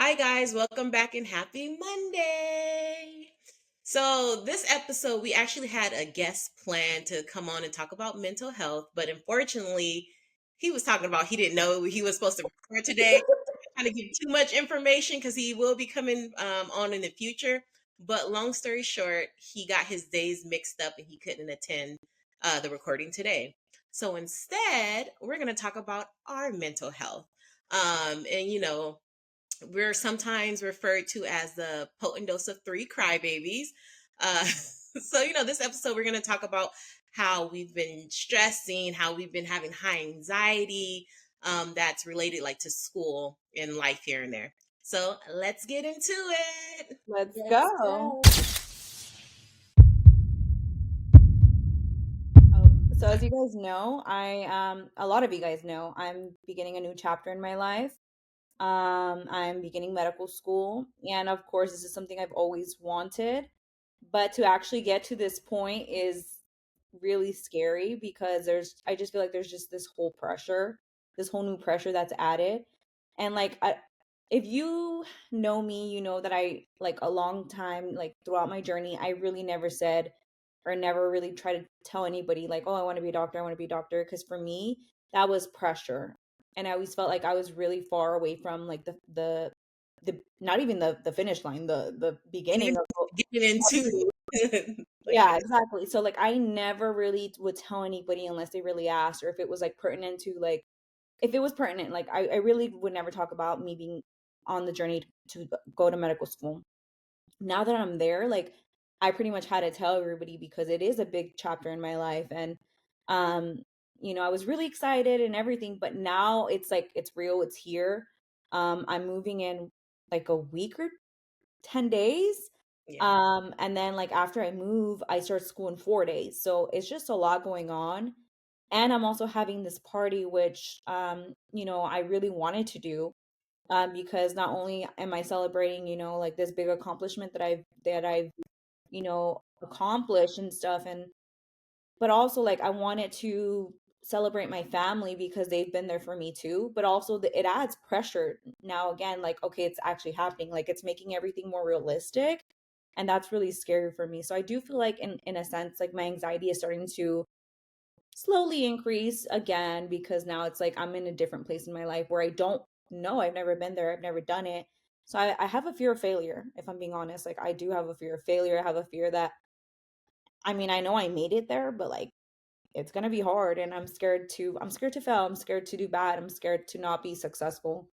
Hi, guys. Welcome back and happy Monday. So, this episode, we actually had a guest plan to come on and talk about mental health, but unfortunately, he was talking about he didn't know he was supposed to record today. Trying to give too much information because he will be coming on in the future. But long story short, he got his days mixed up and he couldn't attend the recording today. So, instead, we're going to talk about our mental health. And we're sometimes referred to as the potent dose of three crybabies. So, this episode, we're going to talk about how we've been stressing, how we've been having high anxiety that's related like to school and life here and there. So, let's get into it. Let's Let's go. go. Oh, so as you guys know, a lot of you guys know, I'm beginning a new chapter in my life. I'm beginning medical school, and of course, this is something I've always wanted. But to actually get to this point is really scary because I just feel like there's just this whole pressure, this whole new pressure that's added. And if you know me, you know that I like a long time, like throughout my journey, I really never said or never really tried to tell anybody like, oh, I want to be a doctor, I want to be a doctor. Because for me, that was pressure. And I always felt like I was really far away from like the not even the finish line, the And beginning even of getting into like yeah, exactly. So like I never really would tell anybody unless they really asked or if it was like pertinent to like if it was pertinent, like I really would never talk about me being on the journey to go to medical school. Now that I'm there, like I pretty much had to tell everybody because it is a big chapter in my life. And um, I was really excited and everything, but now it's like it's real, it's here. I'm moving in like a week or 10 days. yeah. And then like after I move, I start school in 4 days. So it's just a lot going on. And I'm also having this party, which I really wanted to do. Because not only am I celebrating, like this big accomplishment that I've accomplished and stuff, and but also like I wanted to celebrate my family because they've been there for me too, but also it adds pressure now again, like okay, it's actually happening, like it's making everything more realistic, and that's really scary for me. So I do feel like in a sense like my anxiety is starting to slowly increase again because now it's like I'm in a different place in my life where I don't know, I've never been there, I've never done it. So I have a fear of failure, if I'm being honest. Like I do have a fear of failure. I have a fear that I mean, I know I made it there, but like it's gonna be hard, and I'm scared to fail, I'm scared to do bad, I'm scared to not be successful.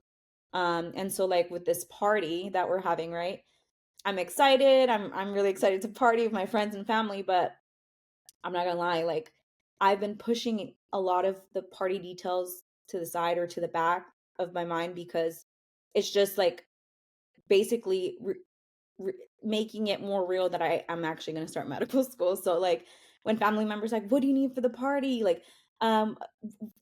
And so like with this party that we're having, right? I'm excited. I'm really excited to party with my friends and family, but I'm not gonna lie, like I've been pushing a lot of the party details to the side or to the back of my mind because it's just like basically making it more real that I'm actually going to start medical school. So like when family members like, what do you need for the party? Like um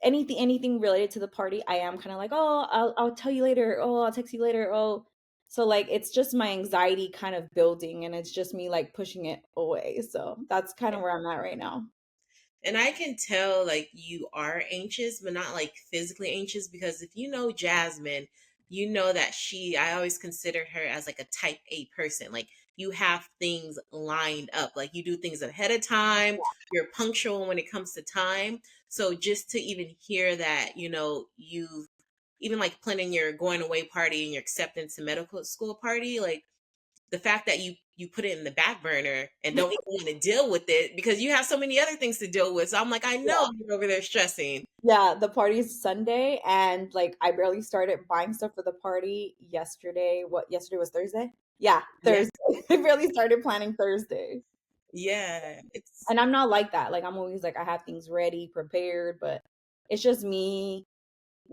anything related to the party, I am kind of like, oh, I'll tell you later. Oh, I'll text you later. Oh, so like it's just my anxiety kind of building, and it's just me like pushing it away. So that's kind of where I'm at right now. And I can tell like you are anxious, but not like physically anxious because if you know Jasmine, you know that I always considered her as like a type A person. Like you have things lined up, like you do things ahead of time, you're punctual when it comes to time. So just to even hear that, you've even like planning your going away party and your acceptance to medical school party, like the fact that you put it in the back burner and don't even want to deal with it because you have so many other things to deal with. So I'm like, I know you're over there stressing. Yeah, the party's Sunday, and like I barely started buying stuff for the party yesterday. What, yesterday was Thursday? Yeah, Yeah. Thursday. I barely started planning Thursday. Yeah. It's And I'm not like that. Like I'm always like I have things ready, prepared, but it's just me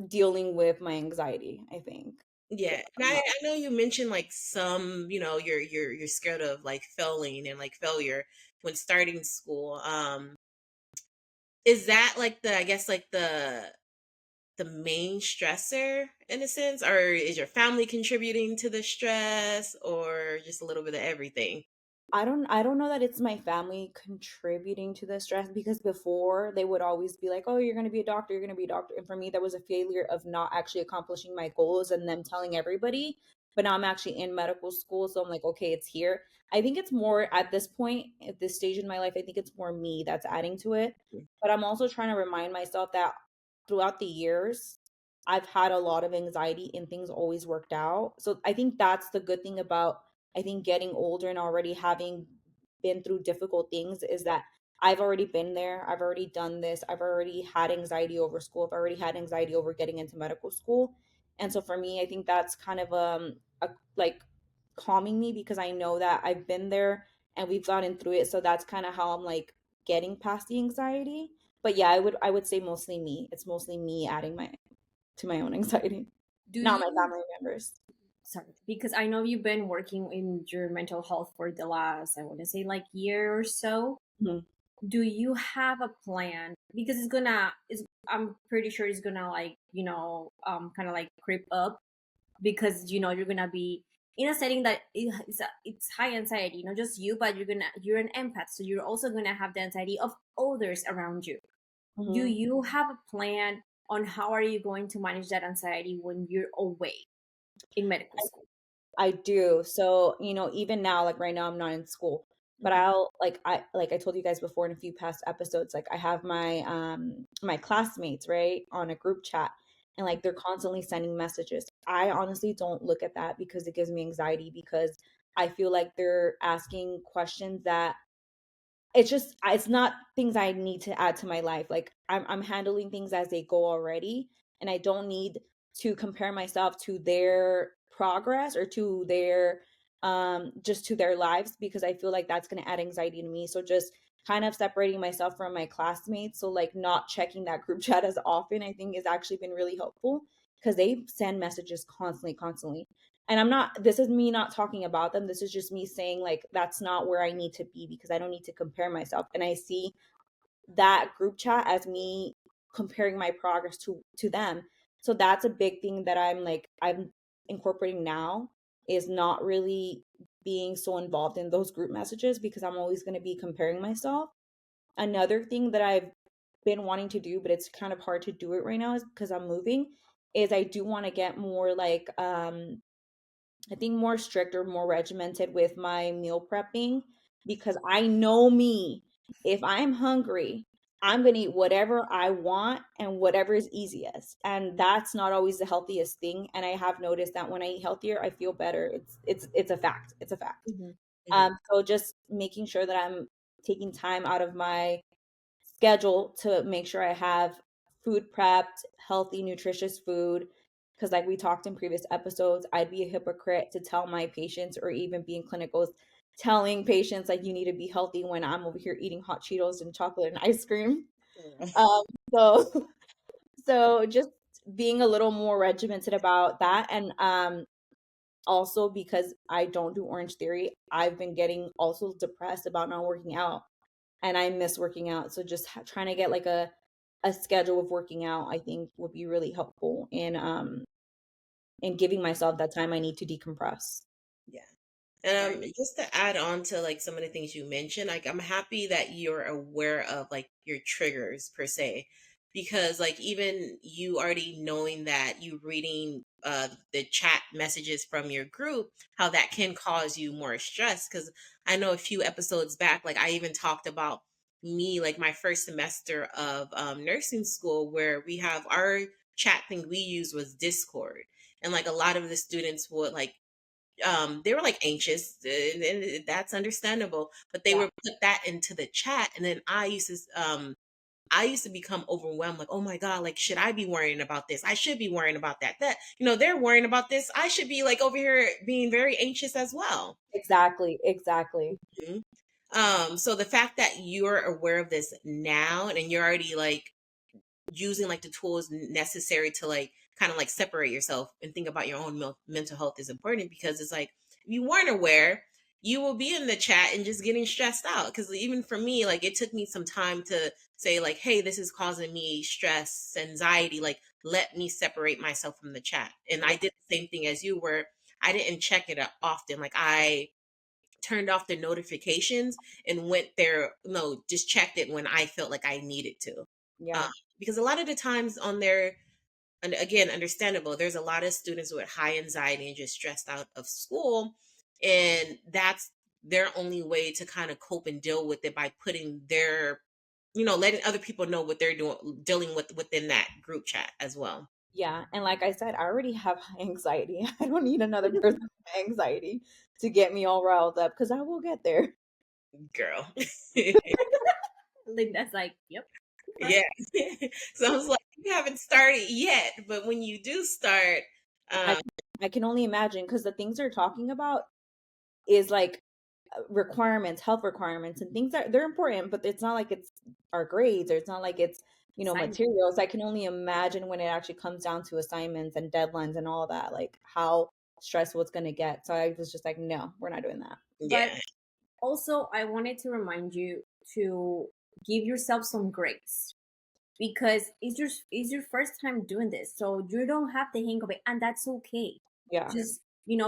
dealing with my anxiety, I think. yeah. And I know you mentioned like some, you're scared of like failing and like failure when starting school. Is that like I guess like the main stressor in a sense, or is your family contributing to the stress or just a little bit of everything? I don't know that it's my family contributing to the stress because before they would always be like, "Oh, you're going to be a doctor, you're going to be a doctor." And for me that was a failure of not actually accomplishing my goals and them telling everybody. but now I'm actually in medical school, so I'm like, okay, it's here. I think it's more at this point, at this stage in my life, I think it's more me that's adding to it. But I'm also trying to remind myself that throughout the years, I've had a lot of anxiety and things always worked out. So I think that's the good thing about, I think, getting older and already having been through difficult things is that I've already been there. I've already done this. I've already had anxiety over school. I've already had anxiety over getting into medical school. And so for me, I think that's kind of like calming me because I know that I've been there and we've gotten through it. So that's kind of how I'm like getting past the anxiety. But yeah, I would say mostly me. It's mostly me adding my to my own anxiety, Do not you, my family members. sorry, because I know you've been working in your mental health for the last, I want to say, like year or so. Mhm. Do you have a plan? Because it's gonna, is I'm pretty sure it's gonna like, kind of like creep up because you're gonna be in a setting that it's high anxiety, not just you, but you're an empath, so you're also gonna have the anxiety of others around you. Do Mhm. you have a plan on how are you going to manage that anxiety when you're away in medical school? I do. So, even now, like right now, I'm not in school, but Hmm. I told you guys before in a few past episodes, like I have my classmates, right, on a group chat, and like they're constantly sending messages. I honestly don't look at that because it gives me anxiety because I feel like they're asking questions that it's not things I need to add to my life. Like I'm handling things as they go already, and I don't need to compare myself to their progress or to their just to their lives because I feel like that's going to add anxiety to me. So just kind of separating myself from my classmates, so like not checking that group chat as often, I think has actually been really helpful because they send messages constantly. And I'm not, this is me not talking about them. This is just me saying, like, that's not where I need to be because I don't need to compare myself. And I see that group chat as me comparing my progress to them. So that's a big thing that I'm incorporating now is not really being so involved in those group messages because I'm always going to be comparing myself. Another thing that I've been wanting to do, but it's kind of hard to do it right now is because I'm moving, is I do want to get more like I think more strict or more regimented with my meal prepping because I know me. If I'm hungry, I'm going to eat whatever I want and whatever is easiest. And that's not always the healthiest thing. And I have noticed that when I eat healthier, I feel better. It's a fact. It's a fact. Hmm. So just making sure that I'm taking time out of my schedule to make sure I have food prepped, healthy, nutritious food. Because, like we talked in previous episodes, I'd be a hypocrite to tell my patients or even be in clinicals telling patients like you need to be healthy when I'm over here eating hot Cheetos and chocolate and ice cream. Um, so, so just being a little more regimented about that, and also because I don't do Orange Theory, I've been getting also depressed about not working out and I miss working out. So just trying to get like a schedule of working out, I think would be really helpful in giving myself that time I need to decompress. Yeah. And Right. just to add on to like some of the things you mentioned, like I'm happy that you're aware of like your triggers per se, because like even you already knowing that you reading the chat messages from your group, how that can cause you more stress. Because I know a few episodes back, like I even talked about me, like my first semester of nursing school, where we have our chat thing we used was Discord, and like a lot of the students would like they were like anxious and that's understandable, but they Yeah, were put that into the chat, and then I used to become overwhelmed, like, oh my god, like should I be worrying about this? I should be worrying about that, they're worrying about this, I should be like over here being very anxious as well. exactly, exactly. Mhm. So the fact that you're aware of this now and you're already like using like the tools necessary to like kind of like separate yourself and think about your own mental health is important, because it's like if you weren't aware, you will be in the chat and just getting stressed out. Because even for me, like it took me some time to say like, hey, this is causing me stress, anxiety, like let me separate myself from the chat. And I Yeah, did the same thing as you, where I didn't check it often. Like I turned off the notifications and went there, no, just checked it when I felt like I needed to. Um, yeah, because a lot of the times on there, and again, understandable. There's a lot of students with high anxiety and just stressed out of school, and that's their only way to kind of cope and deal with it by putting their, letting other people know what they're doing, dealing with within that group chat as well. Yeah, and like I said, I already have high anxiety. I don't need another person with high anxiety to get me all riled up because I will get there. Girl. Linda's like, yep. Yeah. So I was like, you haven't started yet, but when you do start, I um, I can only imagine because the things they're talking about is like requirements, health requirements, and things that they're important, but it's not like it's our grades or it's not like it's, Assignment. materials. I can only imagine when it actually comes down to assignments and deadlines and all that, like how stressful it's going to get. So I was just like, no, we're not doing that. But yeah, also, I wanted to remind you to give yourself some grace because it's your first time doing this, so you don't have the hang of it, and that's okay. Yeah. Just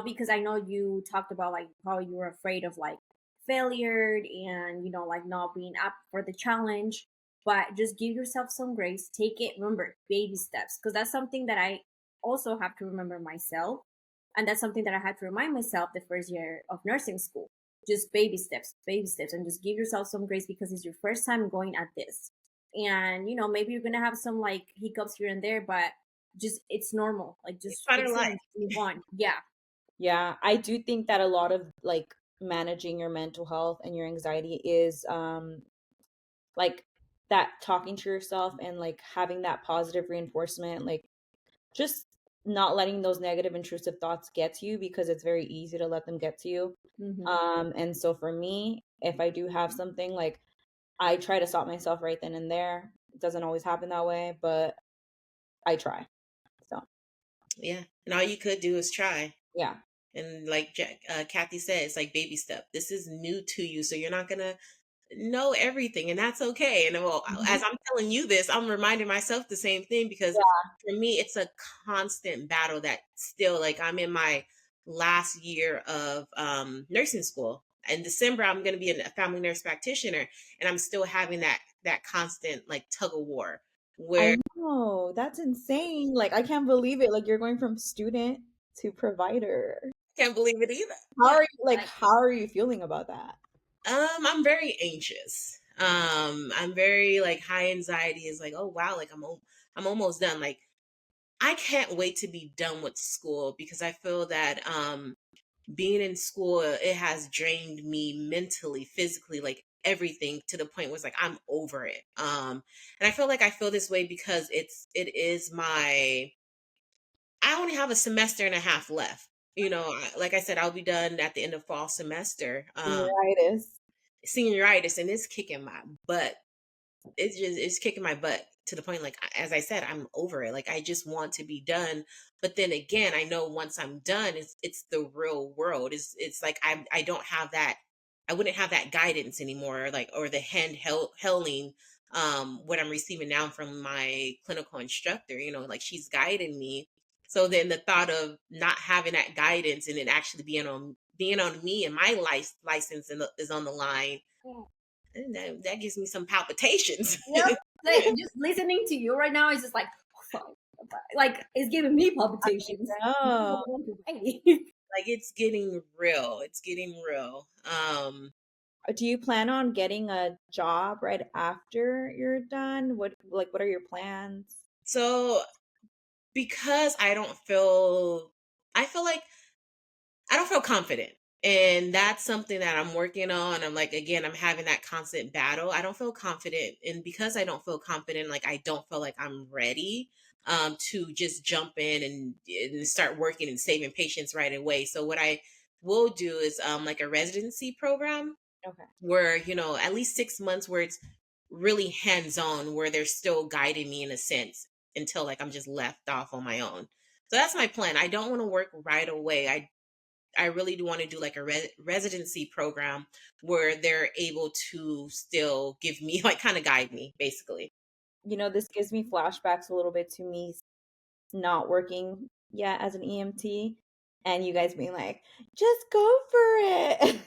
because I know you talked about like how you were afraid of like failure and like not being up for the challenge, but just give yourself some grace. Take it, remember, baby steps, because that's something that I also have to remember myself, and that's something that I had to remind myself the first year of nursing school. Just baby steps, and just give yourself some grace because it's your first time going at this. And maybe you're gonna have some like hiccups here and there, but just it's normal. Like it's just part of fix it life. and move on. Yeah. Yeah, I do think that a lot of like managing your mental health and your anxiety is like that talking to yourself and like having that positive reinforcement, like just not letting those negative intrusive thoughts get to you because it's very easy to let them get to you. Hmm. And so for me, if I do have something, like I try to stop myself right then and there. It doesn't always happen that way, but I try. So, Yeah, and all you could do is try. yeah. And like Kathy said, it's like baby step. This is new to you, so you're not gonna know everything, and that's okay. And well, Hmm. as I'm telling you this, I'm reminding myself the same thing because for me, it's a constant battle that still, like, I'm in my last year of nursing school. In December, I'm going to be a family nurse practitioner, and I'm still having that constant like tug of war I where know. That's insane. Like I can't believe it. Like you're going from student to provider. I can't believe it either. How Yeah. are you like Like, how are you feeling about that? I'm very anxious. I'm very like high anxiety is like, oh wow, like I'm almost done. Like I can't wait to be done with school because I feel that being in school, it has drained me mentally, physically, like everything, to the point where it's like I'm over it. And I feel like I feel this way because it is my I only have a semester and a half left. Like I said, I'll be done at the end of fall semester. Senioritis. Senioritis, and it's kicking my butt. It's kicking my butt to the point, like, as I said, I'm over it. Like I just want to be done. But then again, I know once I'm done, it's the real world. It's like I don't have that. I wouldn't have that guidance anymore, like, or the hand holding what I'm receiving now from my clinical instructor. Like she's guiding me. So then the thought of not having that guidance and it actually being on me, and my license is on the line, and that gives me some palpitations. yep. Like just listening to you right now is just like, oh, fuck. Like it's giving me palpitations. No. Like it's getting real. It's getting real. Do you plan on getting a job right after you're done? What are your plans? So because I feel like I don't feel confident. And that's something that I'm working on. I'm like, again, I'm having that constant battle. I don't feel confident. And because I don't feel confident, like I don't feel like I'm ready to just jump in and start working and saving patients right away. So what I will do is like a residency program Okay. where, at least 6 months where it's really hands on, where they're still guiding me in a sense until like I'm just left off on my own. So that's my plan. I don't want to work right away. I really do want to do like a residency program where they're able to still give me like kind of guide me basically. This gives me flashbacks a little bit to me not working yet as an EMT and you guys being like, just go for it.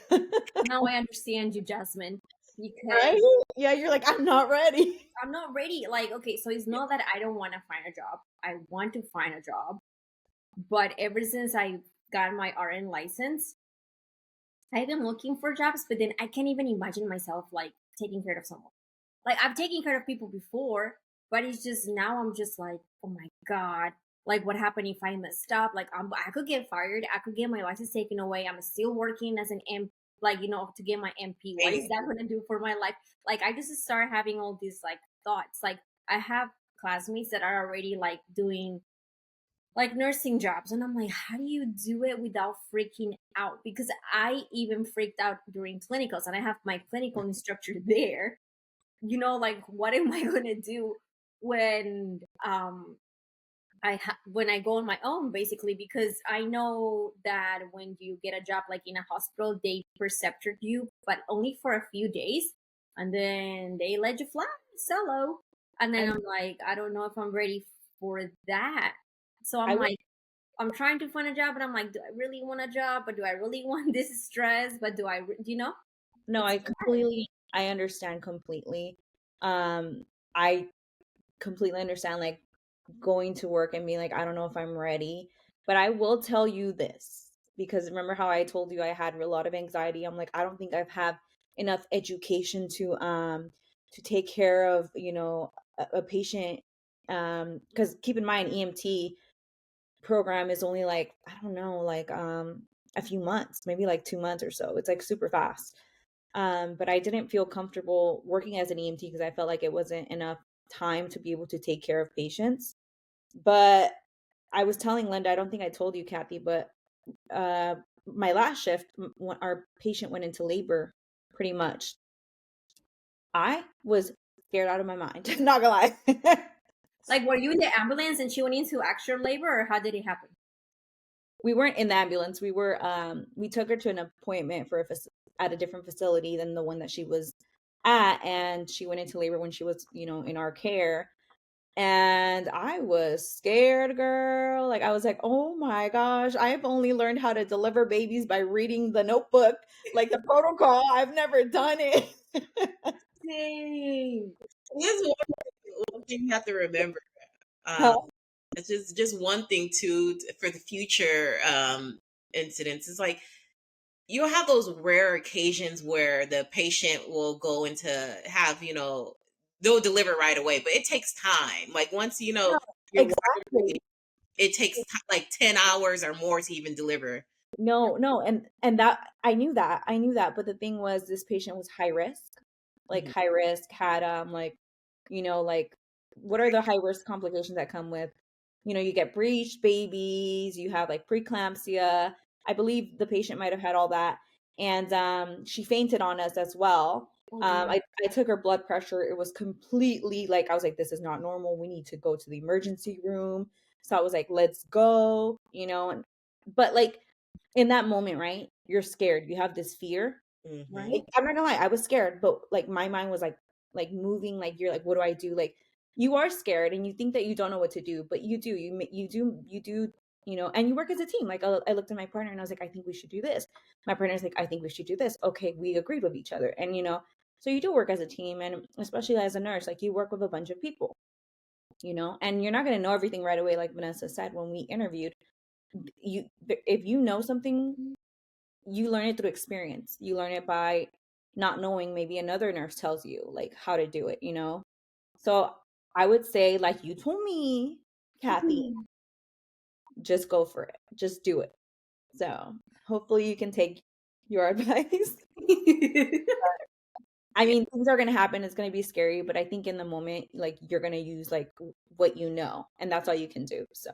Now I understand you, Jasmine. because Right? Yeah, you're like, I'm not ready. I'm not ready. Like, okay, so it's not that I don't want to find a job. I want to find a job. But ever since I got my RN license, I've been looking for jobs, but then I can't even imagine myself like taking care of someone. Like I've taken care of people before, but it's just now I'm just like, oh my god, like what happened if I messed up? Like I could get fired, I could get my license taken away. I'm still working as an M, like to get my MP. What is that going to do for my life? Like I just start having all these like thoughts. Like I have classmates that are already like doing like nursing jobs, and I'm like, how do you do it without freaking out? Because I even freaked out during clinicals, and I have my clinical instructor there. Like what am I gonna do when when I go on my own, basically, because I know that when you get a job like in a hospital, they preceptor you, but only for a few days, and then they let you fly solo. And then I I'm like, I don't know if I'm ready for that. So I'm I would like, I'm trying to find a job, but I'm like, do I really want a job? But do I really want this stress? But do I, no, It's I understand completely. I completely understand like going to work and being like, I don't know if I'm ready. But I will tell you this because remember how I told you I had a lot of anxiety? I'm like, I don't think I've had enough education to take care of, a patient. Because keep in mind, EMT program is only like, I don't know, like a few months, maybe like 2 months or so. It's like super fast. But I didn't feel comfortable working as an EMT because I felt like it wasn't enough time to be able to take care of patients. But I was telling Linda, I don't think I told you, Kathy, but uh, my last shift, when our patient went into labor, pretty much, I was scared out of my mind. Not gonna lie. like, were you in the ambulance and she went into actual labor, or how did it happen? We weren't in the ambulance. We took her to an appointment for at a different facility than the one that she was at, and she went into labor when she was, in our care. And I was scared, girl. Like I was like, "Oh my gosh, I've only learned how to deliver babies by reading the notebook, like the protocol. I've never done it." Dang. This is one thing you have to remember. Um, Huh? it's just one thing too for the future incidents. It's like you'll have those rare occasions where the patient will go into have they'll deliver right away, but it takes time. Like once No, you're exactly. it takes like 10 hours or more to even deliver. No, no, and that I knew that, but the thing was this patient was high risk. Like Mhm. high risk had like like what are the high risk complications that come with you get breech babies, you have like preeclampsia. I believe the patient might have had all that. And she fainted on us as well. Oh dear. I took her blood pressure. It was completely like I was like, this is not normal. We need to go to the emergency room. So I was like, let's go, and but like in that moment, right? You're scared. You have this fear. Mhm. Right. I'm not gonna lie, I was scared, but like my mind was like moving. Like you're like, what do I do? Like you are scared, and you think that you don't know what to do, but you do. You do. And you work as a team. Like I looked at my partner and I was like, I think we should do this. My partner's like, I think we should do this. Okay, we agreed with each other, and so you do work as a team, and especially as a nurse, like you work with a bunch of people, and you're not gonna know everything right away. Like Vanessa said when we interviewed, you if you know something you learn it through experience. You learn it by not knowing maybe another nurse tells you like how to do it. So I would say like you told me, Kathy, just go for it. Just do it. So hopefully you can take your advice. I mean, things are going to happen. It's going to be scary, but I think in the moment, like you're going to use like what you know, and that's all you can do. So,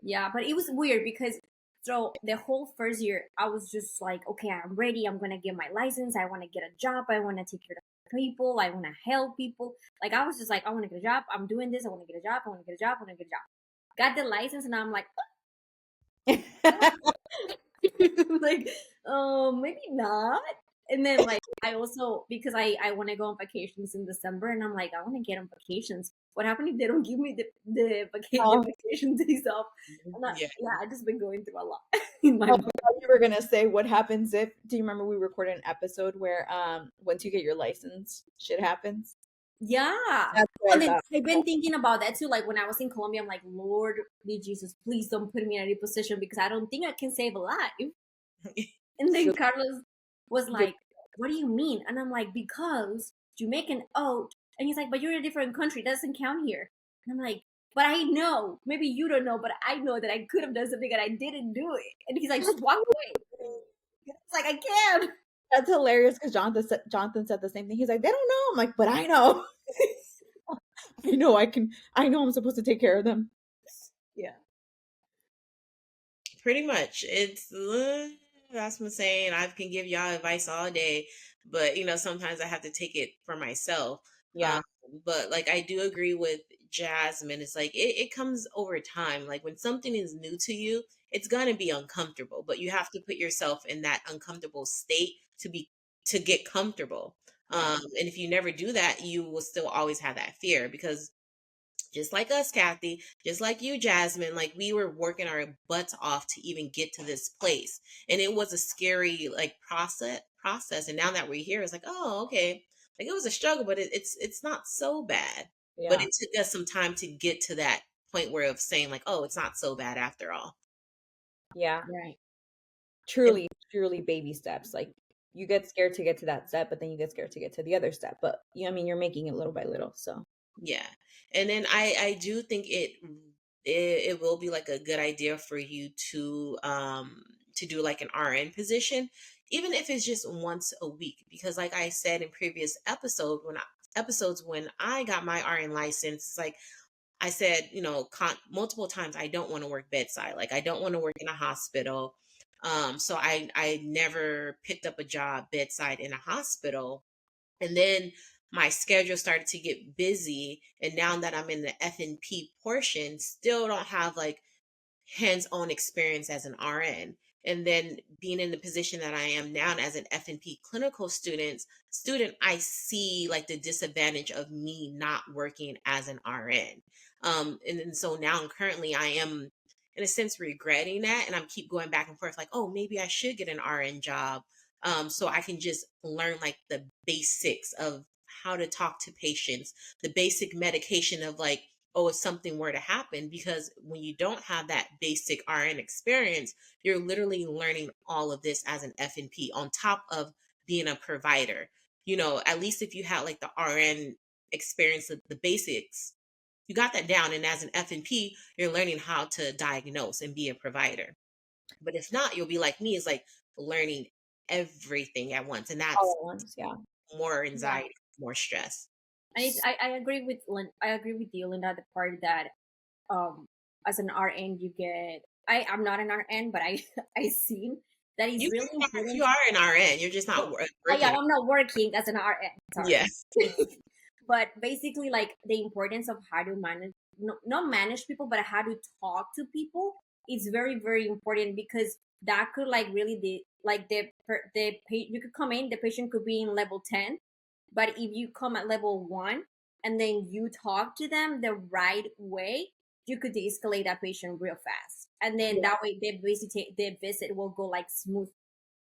Yeah, but it was weird because so the whole first year I was just like, okay, I'm ready. I'm gonna get my license. I want to get a job. I want to take care of people. I want to help people. Like I was just like, I want to get a job. I'm doing this. I want to get a job. I want to get a job. I want to get a job. Got the license, and I'm like, like, maybe not. And then like I also, because I want to go on vacations in December, and I'm like, I want to get on vacations. What happened if they don't give me the Oh, vacation days off? And Yeah. yeah, I just been going through a lot in my oh, I mind. thought you were gonna say what happens if. Do you remember we recorded an episode where once you get your license, shit happens? Yeah. That's what I And then thought. I've been thinking about that too. Like when I was in Colombia, I'm like, Lord, dear Jesus, please don't put me in any position because I don't think I can save a life. And then You'll, Carlos was you'll, like, what do you mean? And I'm like, because Jamaican oath. And he's like, but you're in a different country. That doesn't count here. And I'm like, but I know. Maybe you don't know, but I know that I could have done something and I didn't do it. And he's like, just walk away. It's like, I can't. that's hilarious because Jonathan said the same thing. He's like, they don't know. I'm like, but I know. I know I can. I know I'm supposed to take care of them. Yeah. Pretty much. It's that's what I'm saying. I can give y'all advice all day, but sometimes I have to take it for myself. Yeah, But like I do agree with Jasmine. It's like it comes over time. Like when something is new to you, it's gonna be uncomfortable, but you have to put yourself in that uncomfortable state to get comfortable. Yeah. And if you never do that, you will still always have that fear because just like us, Kathy, just like you, Jasmine, like we were working our butts off to even get to this place. And it was a scary like process. And now that we're here, it's like, oh, okay. Like it was a struggle, but it's not so bad. But yeah, it took us some time to get to that point where of saying like, oh, it's not so bad after all. yeah. Right. And Truly, truly baby steps. Like you get scared to get to that step, but then you get scared to get to the other step. But I mean, you're making it little by little. So yeah. And then I do think it will be like a good idea for you to do like an RN position, even if it's just once a week. Because like I said in previous episodes when I got my RN license, it's like I said, multiple times I don't want to work bedside. Like I don't want to work in a hospital. So I never picked up a job bedside in a hospital, and then my schedule started to get busy, and now that I'm in the F&P portion, still don't have like hands-on experience as an RN. And then being in the position that I am now as an F&P clinical student, I see like the disadvantage of me not working as an RN. And then so now currently I am in a sense regretting that, and I'm keep going back and forth like, oh, maybe I should get an RN job, so I can just learn like the basics of how to talk to patients, the basic medication of like, oh, if something were to happen. Because when you don't have that basic RN experience, you're literally learning all of this as an FNP on top of being a provider. At least if you had like the RN experience, the basics, you got that down. And as an FNP, you're learning how to diagnose and be a provider. But if not, you'll be like me, is like learning everything at once. And all that's at once. Yeah. more Yeah. anxiety, more stress. I agree with I agree with you, Linda, the part that as an RN you get, I'm not an RN, but I seen that is really You important. are an RN. You're just not Yeah, working. I'm not working as an RN. Sorry. Yes. But basically like the importance of how to manage, no, not manage people, but how to talk to people is very very important, because that could like really you could come in, the patient could be in level 10, but if you come at level 1 and then you talk to them the right way, you could de-escalate that patient real fast, and then Yeah. that way they basically their visit will go like smooth.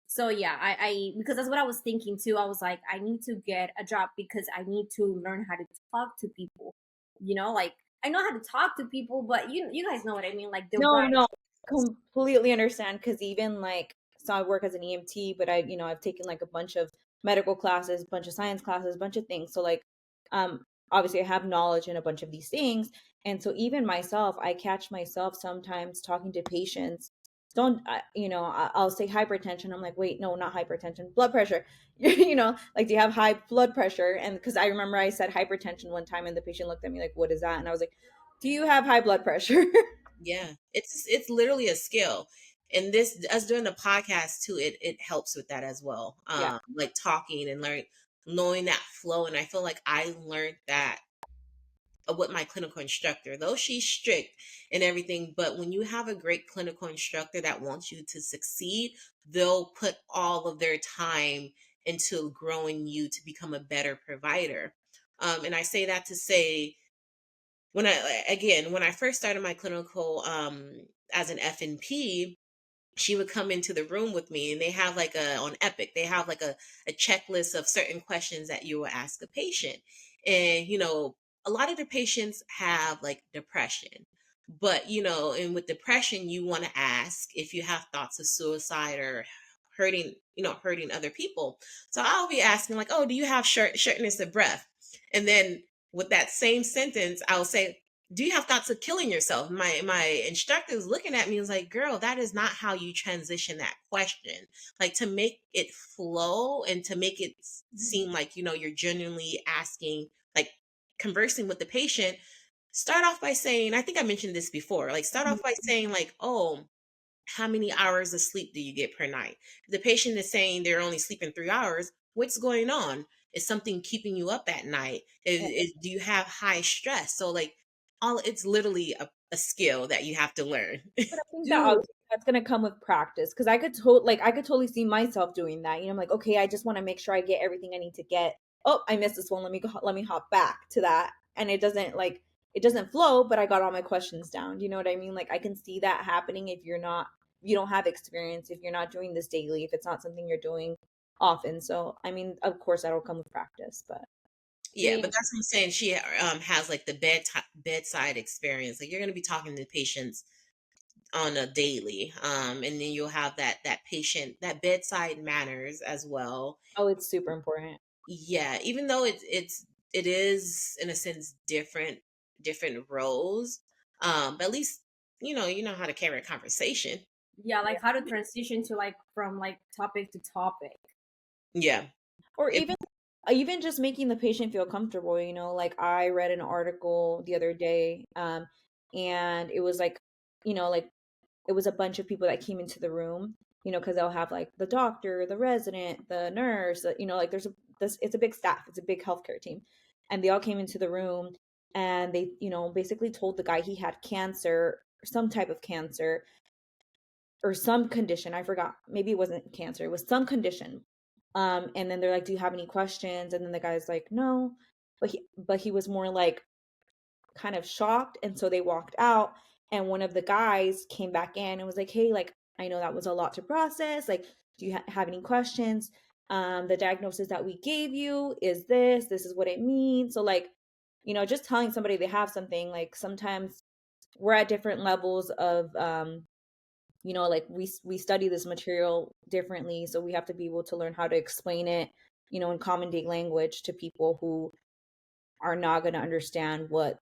So yeah, I because that's what I was thinking too. I was like, I need to get a job because I need to learn how to talk to people. Like I know how to talk to people, but you guys know what I mean, like the No, right. no, completely understand. Because even like, so I work as an EMT, but I've taken like a bunch of medical classes, bunch of science classes, bunch of things. So like, obviously I have knowledge in a bunch of these things, and so even myself, I catch myself sometimes talking to patients. I'll say hypertension. I'm like, wait, no, not hypertension, blood pressure. Like, do you have high blood pressure? And because I remember I said hypertension one time, and the patient looked at me like, what is that? And I was like, do you have high blood pressure? Yeah. It's literally a skill. And this us doing the podcast too, it helps with that as well. Yeah. Like talking and knowing that flow. And I feel like I learned that with my clinical instructor, though she's strict and everything. But when you have a great clinical instructor that wants you to succeed, they'll put all of their time into growing you to become a better provider. And I say that to say, when I first started my clinical as an FNP, she would come into the room with me, and they have like on Epic, they have like a checklist of certain questions that you will ask a patient. And a lot of the patients have like depression, but and with depression you want to ask if you have thoughts of suicide or hurting other people. So I'll be asking like, oh, do you have shortness of breath? And then with that same sentence I'll say, do you have thoughts of killing yourself? My instructor is looking at me and was like, girl, that is not how you transition that question. Like, to make it flow and to make it seem like you're genuinely asking, like conversing with the patient, start off by saying, I think I mentioned this before, like start off by saying like, oh, how many hours of sleep do you get per night? If the patient is saying they're only sleeping 3 hours, what's going on? Is something keeping you up at night? Do you have high stress? So like, all it's literally a skill that you have to learn. But I think that Do obviously that's gonna come with practice because I could totally see myself doing that. I'm like, okay, I just want to make sure I get everything I need to get. Oh, I missed this one. Let me hop back to that, and it doesn't flow, but I got all my questions down. Do you know what I mean? Like I can see that happening if you don't have experience, if you're not doing this daily, if it's not something you're doing often. So I mean, of course, that'll come with practice, but Yeah, Yeah, but that's what I'm saying. She has like the bedside experience. Like, you're going to be talking to patients on a daily, and then you'll have that patient, that bedside manners as well. oh, it's super important. Yeah, even though it is in a sense different roles, but at least you know how to carry a conversation. yeah, like how to transition to like from like topic to topic. Yeah. Or It, even just making the patient feel comfortable, like I read an article the other day, and it was like, like it was a bunch of people that came into the room, because they'll have like the doctor, the resident, the nurse, like it's a big staff, it's a big healthcare team. And they all came into the room and they, basically told the guy he had cancer, some type of cancer, or some condition. I forgot. Maybe it wasn't cancer. It was some condition. And then they're like, "Do you have any questions?" And then the guy's like, "No," but he was more like kind of shocked, and so they walked out. And one of the guys came back in and was like, "Hey, like I know that was a lot to process. Like, do you have any questions? The diagnosis that we gave you is this. This is what it means." So like, just telling somebody they have something. Like sometimes we're at different levels of like we study this material differently, so we have to be able to learn how to explain it in common day language to people who are not going to understand what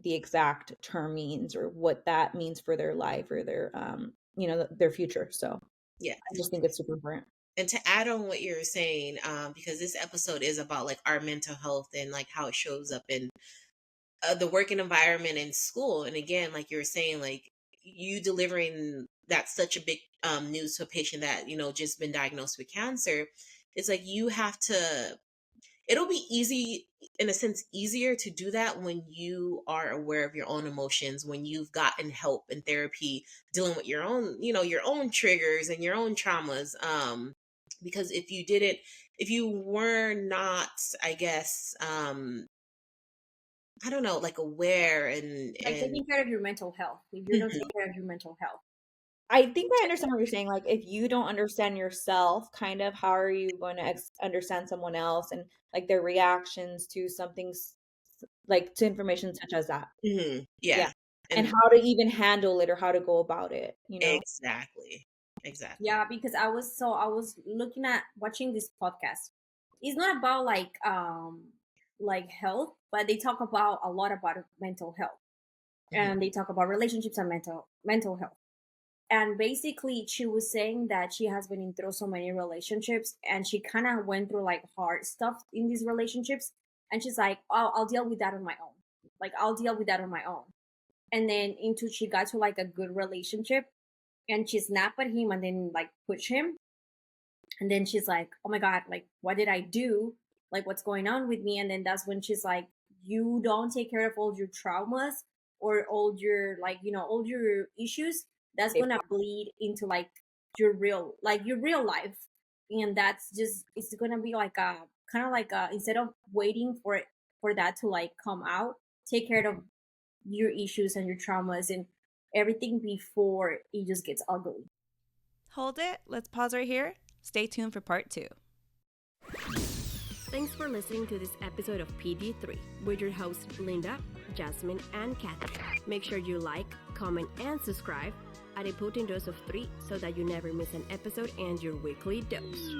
the exact term means or what that means for their life or their their future. So yeah. I just think it's super important. And to add on what you're saying, because this episode is about like our mental health and like how it shows up in the working environment in school. And again, like you were saying, like you delivering that's such a big news to a patient that just been diagnosed with cancer. It's like you have to. It'll be easy, in a sense, easier to do that when you are aware of your own emotions, when you've gotten help and therapy dealing with your own triggers and your own traumas. Because if you were not, I guess, I don't know, like aware Like and taking care of your mental health. If you don't Mhm. take care of your mental health. I think I understand what you're saying. Like, if you don't understand yourself, kind of, how are you going to understand someone else and like their reactions to something like to information such as that? Yeah, Yeah. And and how to even handle it or how to go about it? exactly, exactly. Yeah, because I was looking at watching this podcast. It's not about like health, but they talk about a lot about mental health, Mhm. and they talk about relationships and mental health. And basically she was saying that she has been in through so many relationships and she kind of went through like hard stuff in these relationships, and she's like, oh, I'll deal with that on my own. Like I'll deal with that on my own. And then into she got to like a good relationship and she snapped at him and then like push him, and then she's like, oh my god, like what did I do, like what's going on with me? And then that's when she's like, you don't take care of all your traumas or all your like all your issues, that's gonna bleed into like your real life. and that's just, it's gonna be like a kind of like a, instead of waiting for it, for that to like come out, take care of your issues and your traumas and everything before it just gets ugly. Hold it. Let's pause right here. Stay tuned for part 2. Thanks for listening to this episode of PD3 with your hosts Linda, Jasmine, and Kathy. Make sure you like, comment, and subscribe at a potent dose of 3 so that you never miss an episode and your weekly dose.